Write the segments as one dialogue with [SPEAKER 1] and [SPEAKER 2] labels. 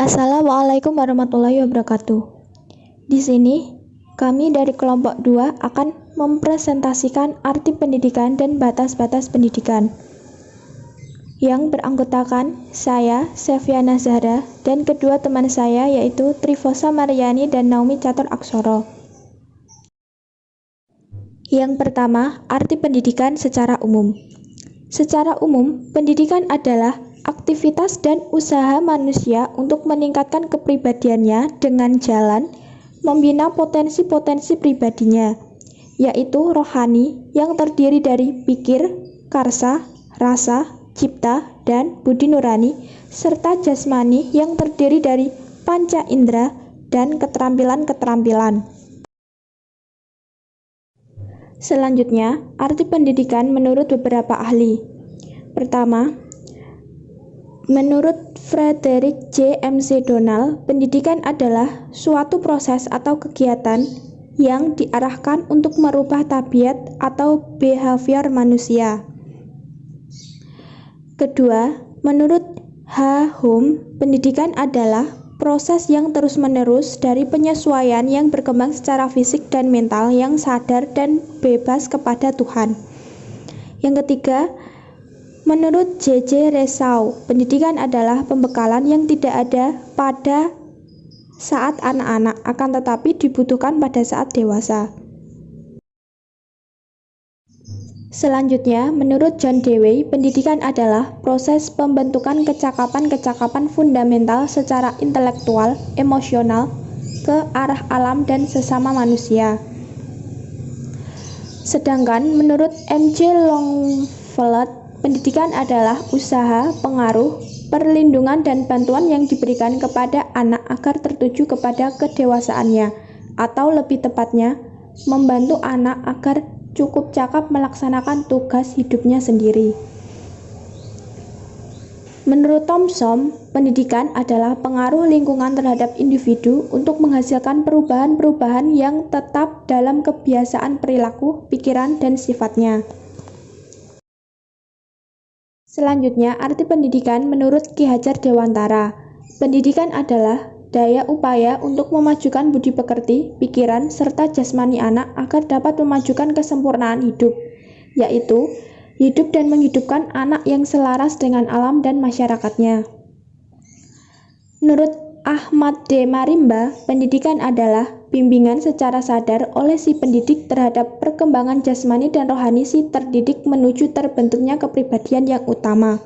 [SPEAKER 1] Assalamualaikum warahmatullahi wabarakatuh. Di sini, kami dari kelompok 2 akan mempresentasikan arti pendidikan dan batas-batas pendidikan. Yang beranggotakan saya, Seviana Zahra, dan kedua teman saya yaitu Trifosa Mariani dan Naomi Catur Aksoro. Yang pertama, arti pendidikan secara umum. Secara umum, pendidikan adalah aktivitas dan usaha manusia untuk meningkatkan kepribadiannya dengan jalan membina potensi-potensi pribadinya, yaitu rohani yang terdiri dari pikir, karsa, rasa, cipta, dan budi nurani, serta jasmani yang terdiri dari panca indera dan keterampilan-keterampilan. Selanjutnya, arti pendidikan menurut beberapa ahli. Pertama, menurut Frederick J. McDonald, pendidikan adalah suatu proses atau kegiatan yang diarahkan untuk merubah tabiat atau behavior manusia. Kedua, menurut H. Hume, pendidikan adalah proses yang terus-menerus dari penyesuaian yang berkembang secara fisik dan mental yang sadar dan bebas kepada Tuhan. Yang ketiga, menurut J.J. Rousseau, pendidikan adalah pembekalan yang tidak ada pada saat anak-anak, akan tetapi dibutuhkan pada saat dewasa. Selanjutnya, menurut John Dewey, pendidikan adalah proses pembentukan kecakapan-kecakapan fundamental secara intelektual, emosional, ke arah alam dan sesama manusia. Sedangkan menurut M.J. Longfellow, pendidikan adalah usaha, pengaruh, perlindungan, dan bantuan yang diberikan kepada anak agar tertuju kepada kedewasaannya, atau lebih tepatnya, membantu anak agar cukup cakap melaksanakan tugas hidupnya sendiri. Menurut Thomson, pendidikan adalah pengaruh lingkungan terhadap individu untuk menghasilkan perubahan-perubahan yang tetap dalam kebiasaan perilaku, pikiran, dan sifatnya. Selanjutnya, arti pendidikan menurut Ki Hajar Dewantara. Pendidikan adalah daya upaya untuk memajukan budi pekerti, pikiran, serta jasmani anak agar dapat memajukan kesempurnaan hidup, yaitu hidup dan menghidupkan anak yang selaras dengan alam dan masyarakatnya. Menurut Ahmad D. Marimba, pendidikan adalah bimbingan secara sadar oleh si pendidik terhadap perkembangan jasmani dan rohani si terdidik menuju terbentuknya kepribadian yang utama.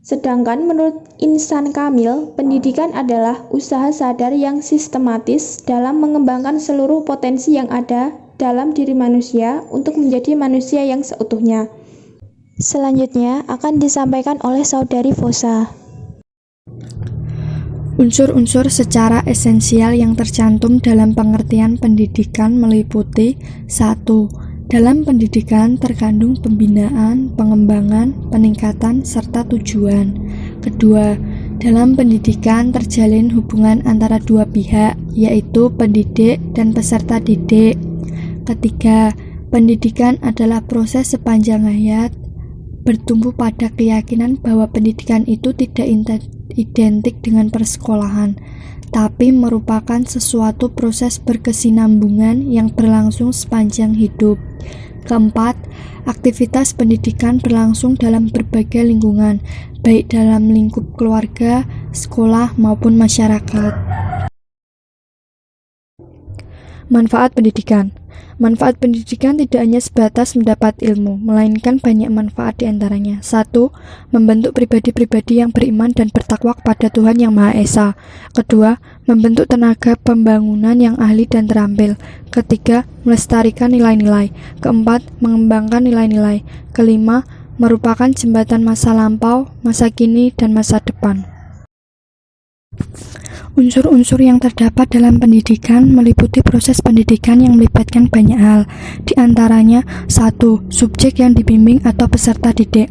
[SPEAKER 1] Sedangkan menurut Insan Kamil, pendidikan adalah usaha sadar yang sistematis dalam mengembangkan seluruh potensi yang ada dalam diri manusia untuk menjadi manusia yang seutuhnya. Selanjutnya akan disampaikan oleh Saudari Fosa.
[SPEAKER 2] Unsur-unsur secara esensial yang tercantum dalam pengertian pendidikan meliputi 1. Dalam pendidikan terkandung pembinaan, pengembangan, peningkatan, serta tujuan. Kedua, dalam pendidikan terjalin hubungan antara dua pihak, yaitu pendidik dan peserta didik. Ketiga, pendidikan adalah proses sepanjang hayat, bertumbuh pada keyakinan bahwa pendidikan itu tidak identik dengan persekolahan, tapi merupakan sesuatu proses berkesinambungan yang berlangsung sepanjang hidup. Keempat, aktivitas pendidikan berlangsung dalam berbagai lingkungan, baik dalam lingkup keluarga, sekolah, maupun masyarakat. Manfaat pendidikan. Manfaat pendidikan tidak hanya sebatas mendapat ilmu, melainkan banyak manfaat di antaranya. 1. Membentuk pribadi-pribadi yang beriman dan bertakwa kepada Tuhan Yang Maha Esa. Kedua, membentuk tenaga pembangunan yang ahli dan terampil. Ketiga, melestarikan nilai-nilai. Keempat, mengembangkan nilai-nilai. Kelima, merupakan jembatan masa lampau, masa kini, dan masa depan. Unsur-unsur yang terdapat dalam pendidikan meliputi proses pendidikan yang melibatkan banyak hal, di antaranya 1. Subjek yang dibimbing atau peserta didik.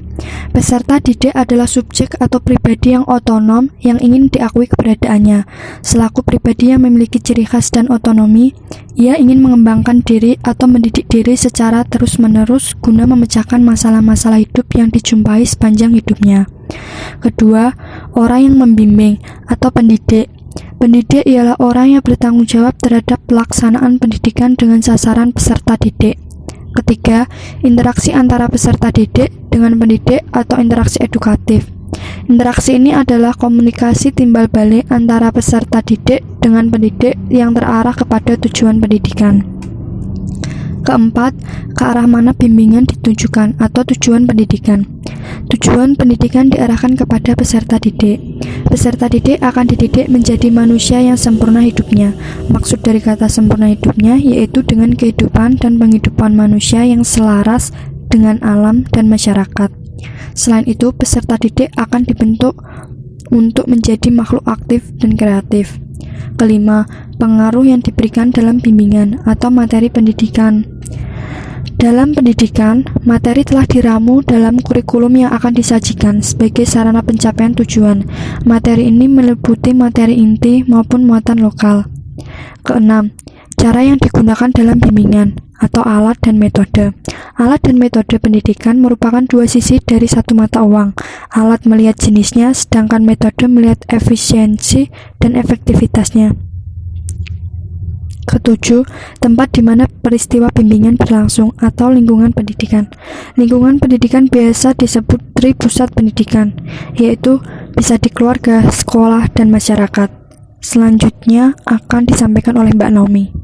[SPEAKER 2] Peserta didik adalah subjek atau pribadi yang otonom yang ingin diakui keberadaannya. Selaku pribadi yang memiliki ciri khas dan otonomi, ia ingin mengembangkan diri atau mendidik diri secara terus-menerus guna memecahkan masalah-masalah hidup yang dijumpai sepanjang hidupnya. Kedua, orang yang membimbing atau pendidik. Pendidik ialah orang yang bertanggung jawab terhadap pelaksanaan pendidikan dengan sasaran peserta didik. Ketiga, interaksi antara peserta didik dengan pendidik atau interaksi edukatif. Interaksi ini adalah komunikasi timbal balik antara peserta didik dengan pendidik yang terarah kepada tujuan pendidikan. Keempat, ke arah mana bimbingan ditujukan atau tujuan pendidikan. Tujuan pendidikan diarahkan kepada peserta didik. Peserta didik akan dididik menjadi manusia yang sempurna hidupnya. Maksud dari kata sempurna hidupnya yaitu dengan kehidupan dan penghidupan manusia yang selaras dengan alam dan masyarakat. Selain itu, peserta didik akan dibentuk untuk menjadi makhluk aktif dan kreatif. Kelima, pengaruh yang diberikan dalam bimbingan atau materi pendidikan. Dalam pendidikan, materi telah diramu dalam kurikulum yang akan disajikan sebagai sarana pencapaian tujuan. Materi ini meliputi materi inti maupun muatan lokal. Keenam, cara yang digunakan dalam bimbingan atau alat dan metode. Alat dan metode pendidikan merupakan dua sisi dari satu mata uang. Alat melihat jenisnya, sedangkan metode melihat efisiensi dan efektivitasnya. Ketujuh, tempat di mana peristiwa bimbingan berlangsung atau lingkungan pendidikan. Lingkungan pendidikan biasa disebut pusat pendidikan, yaitu bisa di keluarga, sekolah, dan masyarakat. Selanjutnya akan disampaikan oleh Mbak Naomi.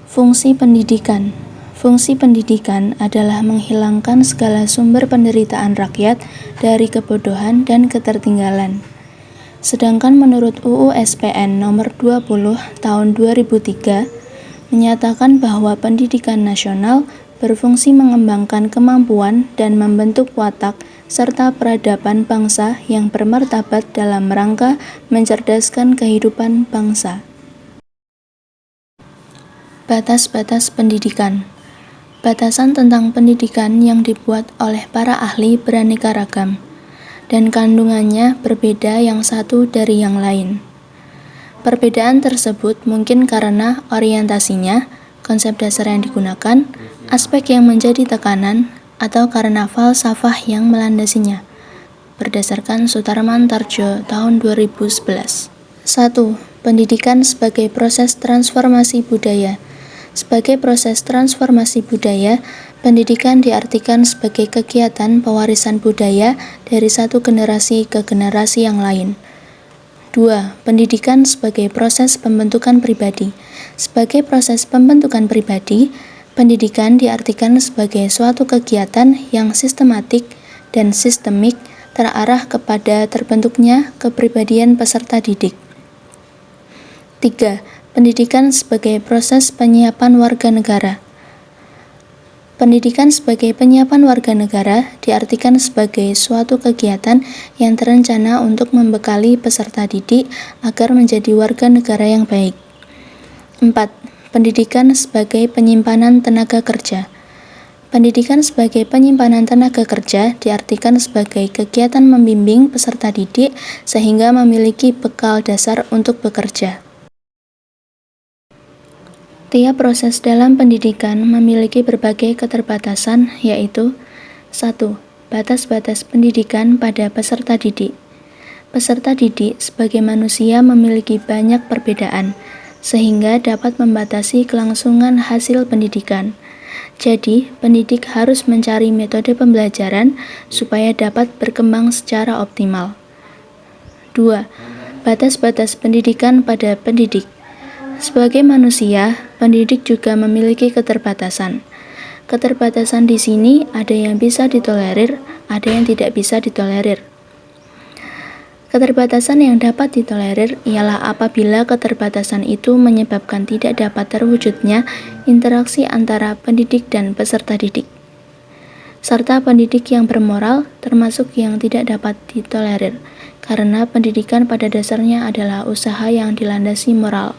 [SPEAKER 3] Fungsi pendidikan. Fungsi pendidikan adalah menghilangkan segala sumber penderitaan rakyat dari kebodohan dan ketertinggalan. Sedangkan menurut UU SPN nomor 20 tahun 2003 menyatakan bahwa pendidikan nasional berfungsi mengembangkan kemampuan dan membentuk watak serta peradaban bangsa yang bermartabat dalam rangka mencerdaskan kehidupan bangsa. Batas-batas pendidikan. Batasan tentang pendidikan yang dibuat oleh para ahli beraneka ragam, dan kandungannya berbeda yang satu dari yang lain. Perbedaan tersebut mungkin karena orientasinya, konsep dasar yang digunakan, aspek yang menjadi tekanan, atau karena falsafah yang melandasinya. Berdasarkan Sutarman Tarjo tahun 2011. 1. Pendidikan sebagai proses transformasi budaya. Sebagai proses transformasi budaya, pendidikan diartikan sebagai kegiatan pewarisan budaya dari satu generasi ke generasi yang lain. 2. Pendidikan sebagai proses pembentukan pribadi. Sebagai proses pembentukan pribadi, pendidikan diartikan sebagai suatu kegiatan yang sistematik dan sistemik terarah kepada terbentuknya kepribadian peserta didik. 3. Pendidikan sebagai proses penyiapan warga negara. Pendidikan sebagai penyiapan warga negara diartikan sebagai suatu kegiatan yang terencana untuk membekali peserta didik agar menjadi warga negara yang baik. 4. Pendidikan sebagai penyimpanan tenaga kerja. Pendidikan sebagai penyimpanan tenaga kerja diartikan sebagai kegiatan membimbing peserta didik sehingga memiliki bekal dasar untuk bekerja. Tiap proses dalam pendidikan memiliki berbagai keterbatasan, yaitu 1. Batas-batas pendidikan pada peserta didik. Peserta didik sebagai manusia memiliki banyak perbedaan, sehingga dapat membatasi kelangsungan hasil pendidikan. Jadi, pendidik harus mencari metode pembelajaran supaya dapat berkembang secara optimal. 2. Batas-batas pendidikan pada pendidik. Sebagai manusia, pendidik juga memiliki keterbatasan. Keterbatasan di sini ada yang bisa ditolerir, ada yang tidak bisa ditolerir. Keterbatasan yang dapat ditolerir ialah apabila keterbatasan itu menyebabkan tidak dapat terwujudnya interaksi antara pendidik dan peserta didik, serta pendidik yang bermoral termasuk yang tidak dapat ditolerir, karena pendidikan pada dasarnya adalah usaha yang dilandasi moral.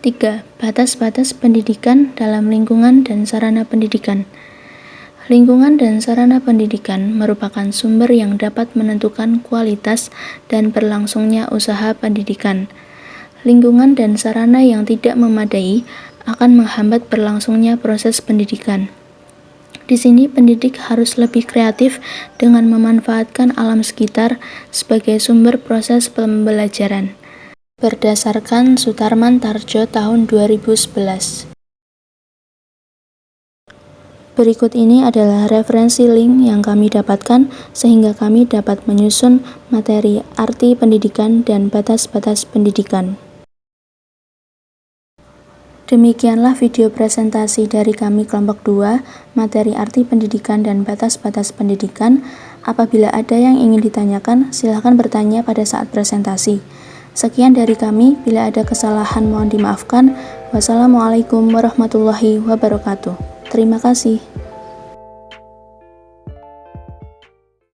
[SPEAKER 3] 3. Batas-batas pendidikan dalam lingkungan dan sarana pendidikan. Lingkungan dan sarana pendidikan merupakan sumber yang dapat menentukan kualitas dan berlangsungnya usaha pendidikan. Lingkungan dan sarana yang tidak memadai akan menghambat berlangsungnya proses pendidikan. Di sini pendidik harus lebih kreatif dengan memanfaatkan alam sekitar sebagai sumber proses pembelajaran. Berdasarkan Sutarman Tarjo tahun 2011. Berikut ini adalah referensi link yang kami dapatkan sehingga kami dapat menyusun materi arti pendidikan dan batas-batas pendidikan. Demikianlah video presentasi dari kami kelompok 2, materi arti pendidikan dan batas-batas pendidikan. Apabila ada yang ingin ditanyakan, silakan bertanya pada saat presentasi. Sekian dari kami, bila ada kesalahan mohon dimaafkan. Wassalamualaikum warahmatullahi wabarakatuh. Terima kasih.